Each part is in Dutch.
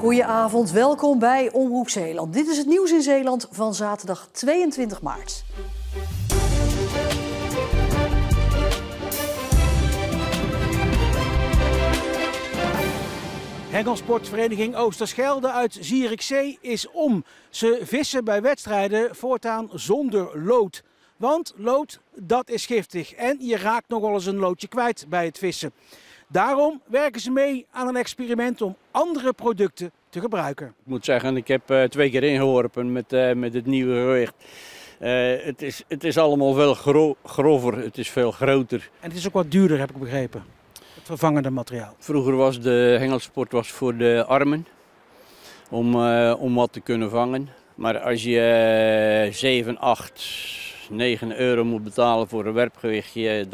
Goedenavond, welkom bij Omroep Zeeland. Dit is het nieuws in Zeeland van zaterdag 22 maart. Hengelsportvereniging Oosterschelde uit Zierikzee is om. Ze vissen bij wedstrijden voortaan zonder lood. Want lood, dat is giftig en je raakt nog wel eens een loodje kwijt bij het vissen. Daarom werken ze mee aan een experiment om andere producten te gebruiken. Ik moet zeggen, ik heb 2 keer ingeworpen met het nieuwe gewicht. Het is allemaal veel grover, het is veel groter. En het is ook wat duurder, heb ik begrepen. Het vervangende materiaal. Vroeger was de hengelsport voor de armen, om wat te kunnen vangen. Maar als je 7, 8, 9 euro moet betalen voor een werpgewichtje,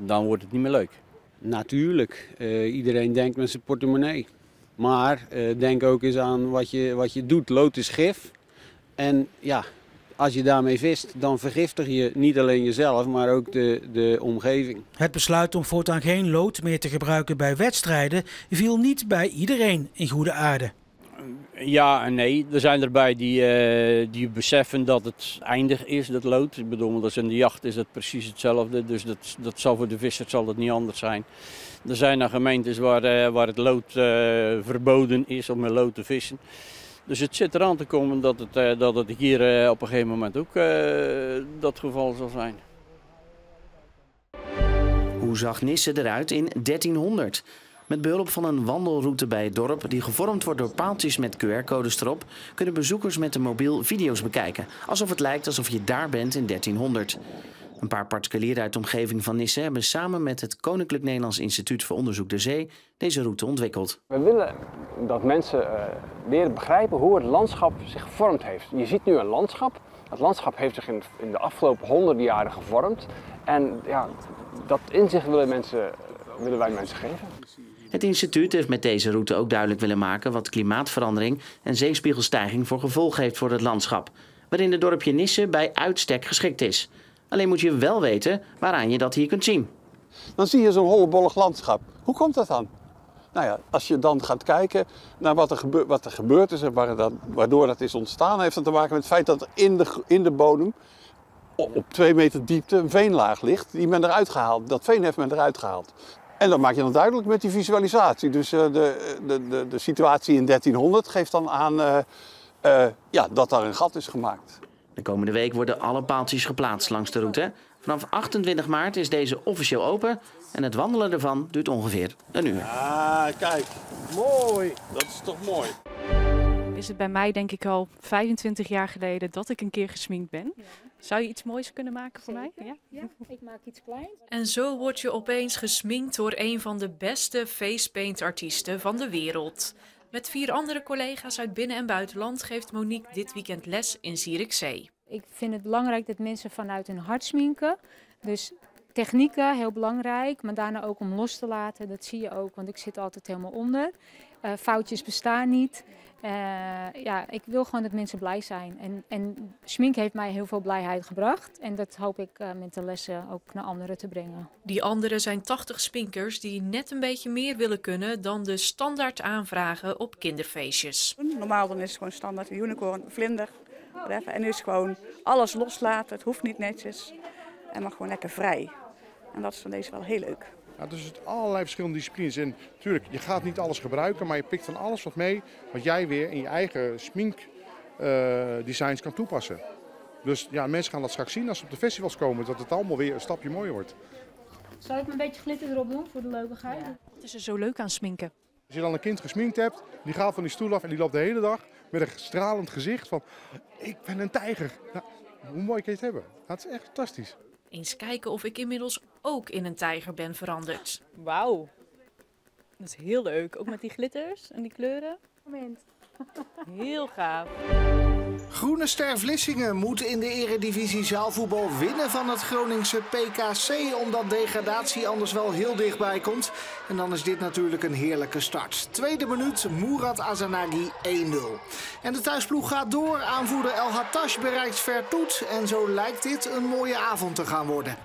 dan wordt het niet meer leuk. Natuurlijk, iedereen denkt met zijn portemonnee. Maar denk ook eens aan wat je doet. Lood is gif. En ja, als je daarmee vist, dan vergiftig je niet alleen jezelf, maar ook de omgeving. Het besluit om voortaan geen lood meer te gebruiken bij wedstrijden viel niet bij iedereen in goede aarde. Ja en nee. Er zijn erbij die beseffen dat het eindig is, dat lood. Ik bedoel, dat in de jacht is het precies hetzelfde. Dus dat zal voor de visser zal het niet anders zijn. Er zijn er gemeentes waar het lood verboden is om met lood te vissen. Dus het zit eraan te komen dat het hier op een gegeven moment ook dat geval zal zijn. Hoe zag Nisse eruit in 1300? Met behulp van een wandelroute bij het dorp, die gevormd wordt door paaltjes met QR-codes erop, kunnen bezoekers met een mobiel video's bekijken. Alsof het lijkt alsof je daar bent in 1300. Een paar particulieren uit de omgeving van Nisse hebben samen met het Koninklijk Nederlands Instituut voor Onderzoek der Zee deze route ontwikkeld. We willen dat mensen leren begrijpen hoe het landschap zich gevormd heeft. Je ziet nu een landschap. Het landschap heeft zich in de afgelopen honderden jaren gevormd. En ja, dat inzicht willen wij mensen geven. Het instituut heeft met deze route ook duidelijk willen maken wat klimaatverandering en zeespiegelstijging voor gevolg heeft voor het landschap, waarin het dorpje Nisse bij uitstek geschikt is. Alleen moet je wel weten waaraan je dat hier kunt zien. Dan zie je zo'n hollebollig landschap. Hoe komt dat dan? Nou ja, als je dan gaat kijken naar wat er gebeurd is en waardoor dat is ontstaan, heeft dat te maken met het feit dat er in de bodem op 2 meter diepte een veenlaag ligt die men eruit gehaald. Dat veen heeft men eruit gehaald. En dat maak je dan duidelijk met die visualisatie. Dus de situatie in 1300 geeft dan aan dat daar een gat is gemaakt. De komende week worden alle paaltjes geplaatst langs de route. Vanaf 28 maart is deze officieel open en het wandelen ervan duurt ongeveer een uur. Ah, kijk. Mooi. Dat is toch mooi. Is het bij mij denk ik al 25 jaar geleden dat ik een keer gesminkt ben. Ja. Zou je iets moois kunnen maken voor mij? Ja, ik maak iets kleins. En zo word je opeens gesminkt door een van de beste facepaint-artiesten van de wereld. Met 4 andere collega's uit binnen- en buitenland geeft Monique dit weekend les in Zierikzee. Ik vind het belangrijk dat mensen vanuit hun hart sminken. Dus technieken, heel belangrijk, maar daarna ook om los te laten. Dat zie je ook, want ik zit altijd helemaal onder. Foutjes bestaan niet. Ik wil gewoon dat mensen blij zijn. En smink heeft mij heel veel blijheid gebracht. En dat hoop ik met de lessen ook naar anderen te brengen. Die anderen zijn 80 sminkers die net een beetje meer willen kunnen dan de standaard aanvragen op kinderfeestjes. Normaal dan is het gewoon standaard een unicorn, vlinder. En nu is het gewoon alles loslaten. Het hoeft niet netjes. En mag gewoon lekker vrij. En dat is van deze wel heel leuk. Ja, dus het allerlei verschillende disciplines. En natuurlijk, je gaat niet alles gebruiken, maar je pikt van alles wat mee wat jij weer in je eigen sminkdesigns kan toepassen. Dus ja, mensen gaan dat straks zien als ze op de festivals komen, dat het allemaal weer een stapje mooier wordt. Zal ik een beetje glitter erop doen voor de leukigheid? Ja. Wat is er zo leuk aan sminken? Als je dan een kind gesminkt hebt, die gaat van die stoel af en die loopt de hele dag met een stralend gezicht van ik ben een tijger. Nou, hoe mooi kan je het hebben? Dat is echt fantastisch. Eens kijken of ik inmiddels ook in een tijger ben veranderd. Wauw, dat is heel leuk. Ook met die glitters en die kleuren. Moment. Heel gaaf. Groene Ster Vlissingen moet in de eredivisie zaalvoetbal winnen van het Groningse PKC, omdat degradatie anders wel heel dichtbij komt. En dan is dit natuurlijk een heerlijke start. Tweede minuut, Murat Azanagi 1-0. En de thuisploeg gaat door. Aanvoerder El Hattash bereikt Vertoet en zo lijkt dit een mooie avond te gaan worden.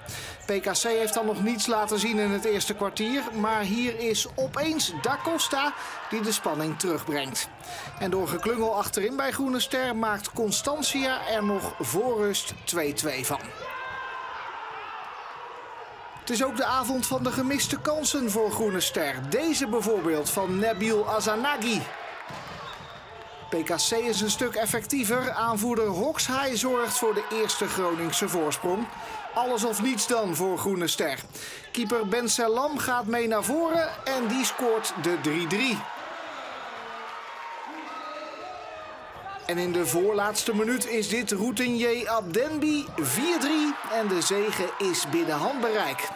PKC heeft dan nog niets laten zien in het eerste kwartier, maar hier is opeens Da Costa die de spanning terugbrengt. En door geklungel achterin bij Groene Ster maakt Constantia er nog voor rust 2-2 van. Het is ook de avond van de gemiste kansen voor Groene Ster. Deze bijvoorbeeld van Nabil Azanagi. PKC is een stuk effectiever. Aanvoerder Hoxhai zorgt voor de eerste Groningse voorsprong. Alles of niets dan voor Groene Ster. Keeper Ben Selam gaat mee naar voren en die scoort de 3-3. En in de voorlaatste minuut is dit Routinier Abdenbi 4-3 en de zege is binnen handbereik.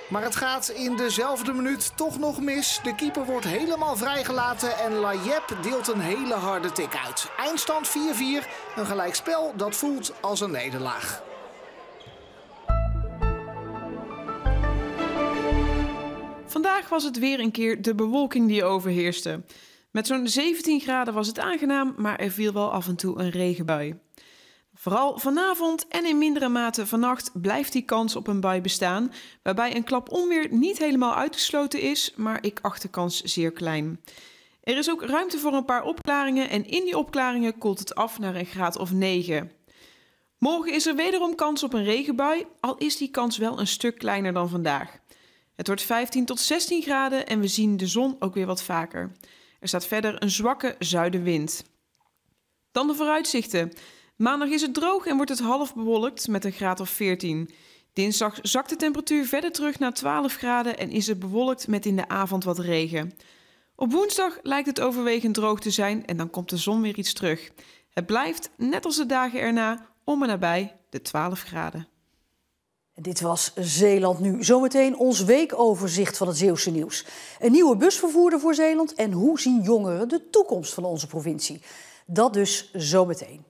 Maar het gaat in dezelfde minuut toch nog mis. De keeper wordt helemaal vrijgelaten en Layep deelt een hele harde tik uit. Eindstand 4-4, een gelijkspel dat voelt als een nederlaag. Vandaag was het weer een keer de bewolking die overheerste. Met zo'n 17 graden was het aangenaam, maar er viel wel af en toe een regenbui. Vooral vanavond en in mindere mate vannacht blijft die kans op een bui bestaan, waarbij een klap onweer niet helemaal uitgesloten is, maar ik acht de kans zeer klein. Er is ook ruimte voor een paar opklaringen en in die opklaringen koelt het af naar een graad of 9. Morgen is er wederom kans op een regenbui, al is die kans wel een stuk kleiner dan vandaag. Het wordt 15 tot 16 graden en we zien de zon ook weer wat vaker. Er staat verder een zwakke zuidenwind. Dan de vooruitzichten. Maandag is het droog en wordt het half bewolkt met een graad of 14. Dinsdag zakt de temperatuur verder terug naar 12 graden en is het bewolkt met in de avond wat regen. Op woensdag lijkt het overwegend droog te zijn en dan komt de zon weer iets terug. Het blijft, net als de dagen erna, om en nabij de 12 graden. Dit was Zeeland Nu. Zometeen ons weekoverzicht van het Zeeuwse nieuws. Een nieuwe busvervoerder voor Zeeland en hoe zien jongeren de toekomst van onze provincie? Dat dus zometeen.